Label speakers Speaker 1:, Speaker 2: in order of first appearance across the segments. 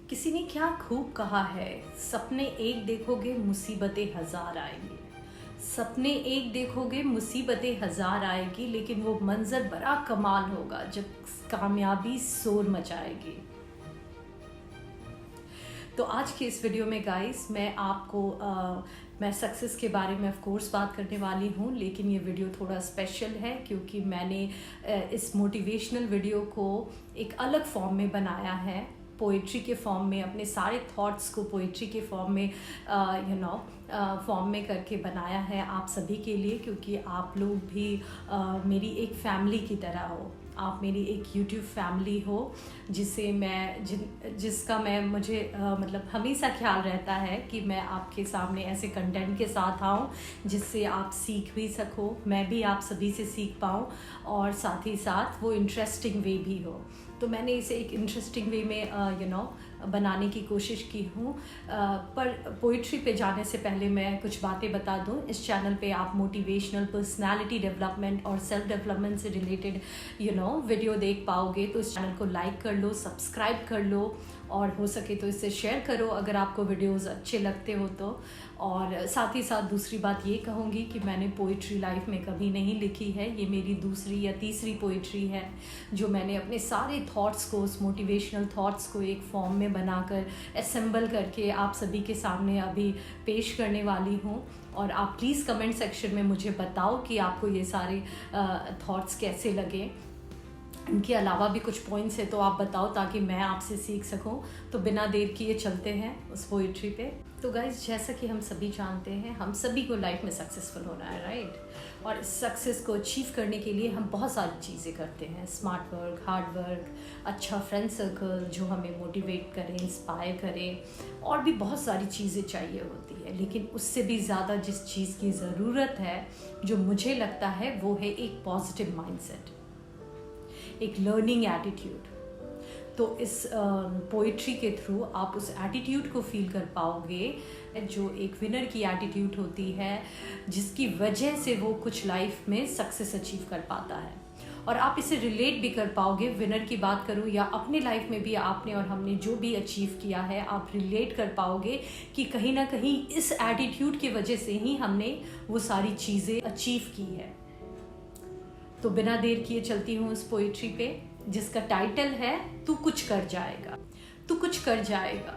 Speaker 1: किसी ने क्या खूब कहा है, सपने एक देखोगे मुसीबतें हजार आएंगी। सपने एक देखोगे मुसीबतें हजार आएगी, लेकिन वो मंजर बड़ा कमाल होगा जब कामयाबी शोर मचाएगी। तो आज के इस वीडियो में गाइस मैं सक्सेस के बारे में ऑफ कोर्स बात करने वाली हूँ, लेकिन ये वीडियो थोड़ा स्पेशल है क्योंकि मैंने इस मोटिवेशनल वीडियो को एक अलग फॉर्म में बनाया है, पोइट्री के फॉर्म में, अपने सारे थॉट्स को पोइट्री के फॉर्म में फॉर्म में करके बनाया है आप सभी के लिए, क्योंकि आप लोग भी मेरी एक फैमिली की तरह हो। आप मेरी एक YouTube फैमिली हो जिसका मुझे मतलब हमेशा ख्याल रहता है कि मैं आपके सामने ऐसे कंटेंट के साथ आऊँ जिससे आप सीख भी सको, मैं भी आप सभी से सीख पाऊँ और साथ ही साथ वो इंटरेस्टिंग वे भी हो। तो मैंने इसे एक इंटरेस्टिंग वे में बनाने की कोशिश की हूँ। पर पोइट्री पे जाने से पहले मैं कुछ बातें बता दूँ। इस चैनल पे आप मोटिवेशनल, पर्सनालिटी डेवलपमेंट और सेल्फ डेवलपमेंट से रिलेटेड वीडियो देख पाओगे। तो इस चैनल को लाइक कर लो, सब्सक्राइब कर लो और हो सके तो इसे शेयर करो अगर आपको वीडियोस अच्छे लगते हो तो। और साथ ही साथ दूसरी बात ये कहूँगी कि मैंने पोइट्री लाइफ में कभी नहीं लिखी है, ये मेरी दूसरी या तीसरी पोइट्री है जो मैंने अपने सारे थॉट्स को, उस मोटिवेशनल थॉट्स को एक फॉर्म में बनाकर असेंबल करके आप सभी के सामने अभी पेश करने वाली हूँ। और आप प्लीज़ कमेंट सेक्शन में मुझे बताओ कि आपको ये सारे थॉट्स कैसे लगे। इनके अलावा भी कुछ पॉइंट्स है तो आप बताओ ताकि मैं आपसे सीख सकूं। तो बिना देर किए चलते हैं उस पोइट्री पे। तो गाइज, जैसा कि हम सभी जानते हैं, हम सभी को लाइफ में सक्सेसफुल होना है, राइट? और इस सक्सेस को अचीव करने के लिए हम बहुत सारी चीज़ें करते हैं, स्मार्ट वर्क, हार्ड वर्क, अच्छा फ्रेंड सर्कल जो हमें मोटिवेट करे, इंस्पायर करे, और भी बहुत सारी चीज़ें चाहिए होती है। लेकिन उससे भी ज़्यादा जिस चीज़ की ज़रूरत है, जो मुझे लगता है, वो है एक पॉजिटिव माइंडसेट, एक लर्निंग एटीट्यूड। तो इस पोइट्री के थ्रू आप उस एटीट्यूड को फील कर पाओगे जो एक विनर की एटीट्यूड होती है, जिसकी वजह से वो कुछ लाइफ में सक्सेस अचीव कर पाता है। और आप इसे रिलेट भी कर पाओगे, विनर की बात करूँ या अपने लाइफ में भी आपने और हमने जो भी अचीव किया है, आप रिलेट कर पाओगे कि कहीं ना कहीं इस एटीट्यूड की वजह से ही हमने वो सारी चीज़ें अचीव की है। तो बिना देर किए चलती हूँ उस पोइट्री पे, जिसका टाइटल है तू कुछ कर जाएगा। तू कुछ कर जाएगा,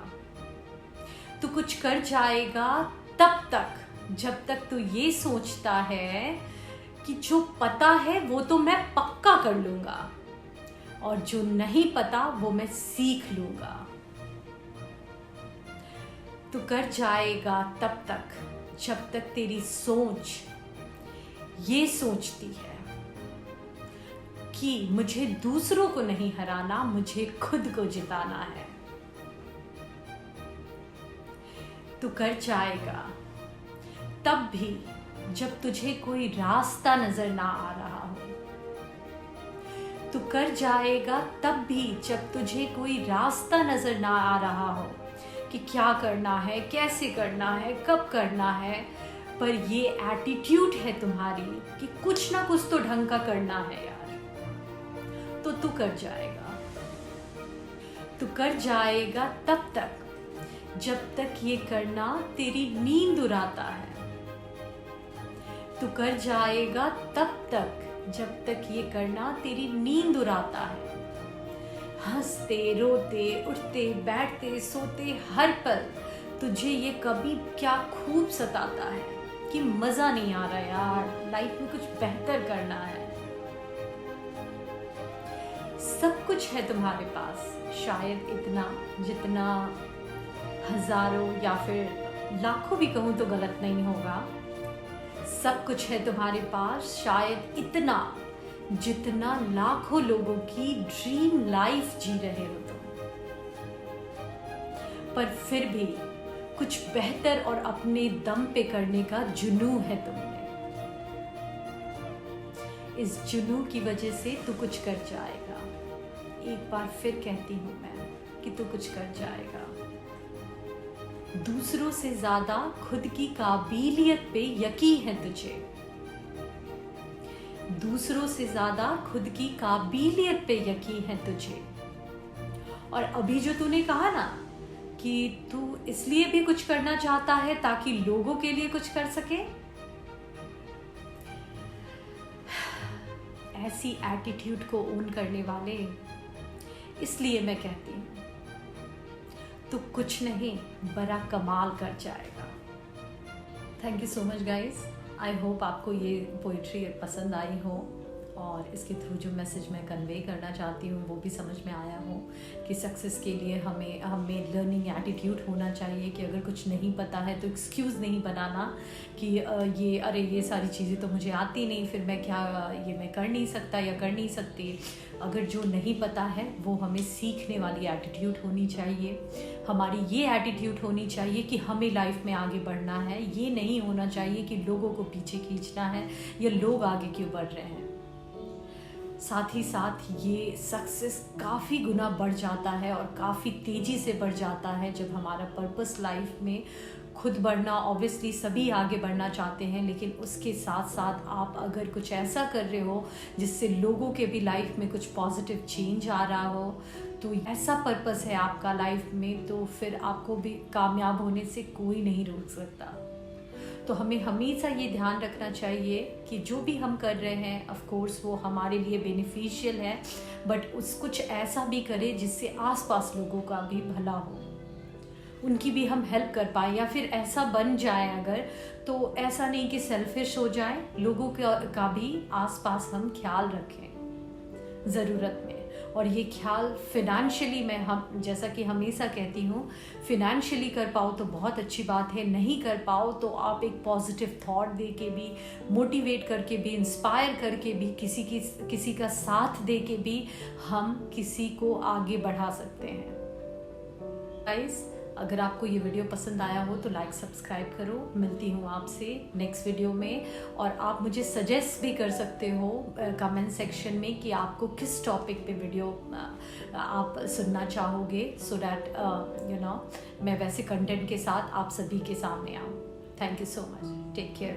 Speaker 1: तू कुछ कर जाएगा तब तक जब तक तू ये सोचता है कि जो पता है वो तो मैं पक्का कर लूंगा और जो नहीं पता वो मैं सीख लूंगा। तू कर जाएगा तब तक जब तक तेरी सोच ये सोचती है कि मुझे दूसरों को नहीं हराना, मुझे खुद को जिताना है। तू कर जाएगा तब भी जब तुझे कोई रास्ता नजर ना आ रहा हो। तू कर जाएगा तब भी जब तुझे कोई रास्ता नजर ना आ रहा हो कि क्या करना है, कैसे करना है, कब करना है। पर ये एटीट्यूड है तुम्हारी कि कुछ ना कुछ तो ढंग का करना है यार। तो तू कर जाएगा। तू कर जाएगा तब तक जब तक ये करना तेरी नींद उड़ाता है। तू कर जाएगा तब तक जब तक ये करना तेरी नींद उड़ाता है। हंसते, रोते, उठते, बैठते, सोते हर पल तुझे ये कभी क्या खूब सताता है कि मजा नहीं आ रहा यार, लाइफ में कुछ बेहतर करना है। सब कुछ है तुम्हारे पास, शायद इतना जितना हजारों या फिर लाखों भी कहूँ तो गलत नहीं होगा। सब कुछ है तुम्हारे पास, शायद इतना जितना लाखों लोगों की ड्रीम लाइफ जी रहे हो तुम। पर फिर भी कुछ बेहतर और अपने दम पे करने का जुनून है तुम में। इस जुनून की वजह से तू कुछ कर जाएगा। एक बार फिर कहती हूँ मैं कि तू कुछ कर जाएगा। दूसरों से ज्यादा खुद की काबिलियत पे यकीन है तुझे। दूसरों से ज्यादा खुद की काबिलियत पे यकीन है तुझे। और अभी जो तूने कहा ना कि तू इसलिए भी कुछ करना चाहता है ताकि लोगों के लिए कुछ कर सके? ऐसी एटीट्यूड को ओन करने वाले, इसलिए मैं कहती हूँ तू कुछ नहीं बड़ा कमाल कर जाएगा। Thank you so much guys. I hope आपको ये पोइट्री पसंद आई हो और इसके थ्रू जो मैसेज मैं कन्वे करना चाहती हूँ वो भी समझ में आया हो कि सक्सेस के लिए हमें लर्निंग एटीट्यूड होना चाहिए कि अगर कुछ नहीं पता है तो एक्सक्यूज़ नहीं बनाना कि ये सारी चीज़ें तो मुझे आती नहीं, फिर मैं मैं कर नहीं सकता या कर नहीं सकती। अगर जो नहीं पता है वो हमें सीखने वाली एटीट्यूड होनी चाहिए। हमारी ये एटीट्यूड होनी चाहिए कि हमें लाइफ में आगे बढ़ना है। ये नहीं होना चाहिए कि लोगों को पीछे खींचना है या लोग आगे क्यों बढ़ रहे हैं। साथ ही साथ ये सक्सेस काफ़ी गुना बढ़ जाता है और काफ़ी तेज़ी से बढ़ जाता है जब हमारा पर्पस लाइफ में खुद बढ़ना। ऑब्वियसली सभी आगे बढ़ना चाहते हैं, लेकिन उसके साथ साथ आप अगर कुछ ऐसा कर रहे हो जिससे लोगों के भी लाइफ में कुछ पॉजिटिव चेंज आ रहा हो, तो ऐसा पर्पस है आपका लाइफ में, तो फिर आपको भी कामयाब होने से कोई नहीं रोक सकता। तो हमें हमेशा ये ध्यान रखना चाहिए कि जो भी हम कर रहे हैं ऑफ कोर्स वो हमारे लिए बेनिफिशियल है, बट कुछ ऐसा भी करें जिससे आसपास लोगों का भी भला हो, उनकी भी हम हेल्प कर पाए, या फिर ऐसा बन जाए अगर तो ऐसा नहीं कि सेल्फिश हो जाए, लोगों का भी आसपास हम ख्याल रखें ज़रूरत में। और ये ख्याल फिनेंशियली हम जैसा कि हमेशा कहती हूँ, फिनेंशियली कर पाओ तो बहुत अच्छी बात है, नहीं कर पाओ तो आप एक पॉजिटिव थॉट दे के भी, मोटिवेट करके भी, इंस्पायर करके भी, किसी का साथ दे के भी हम किसी को आगे बढ़ा सकते हैं। गाइस, अगर आपको ये वीडियो पसंद आया हो तो लाइक सब्सक्राइब करो। मिलती हूँ आपसे नेक्स्ट वीडियो में, और आप मुझे सजेस्ट भी कर सकते हो कमेंट सेक्शन में कि आपको किस टॉपिक पे वीडियो आप सुनना चाहोगे, सो दैट मैं वैसे कंटेंट के साथ आप सभी के सामने आऊँ। Thank you so much. Take care.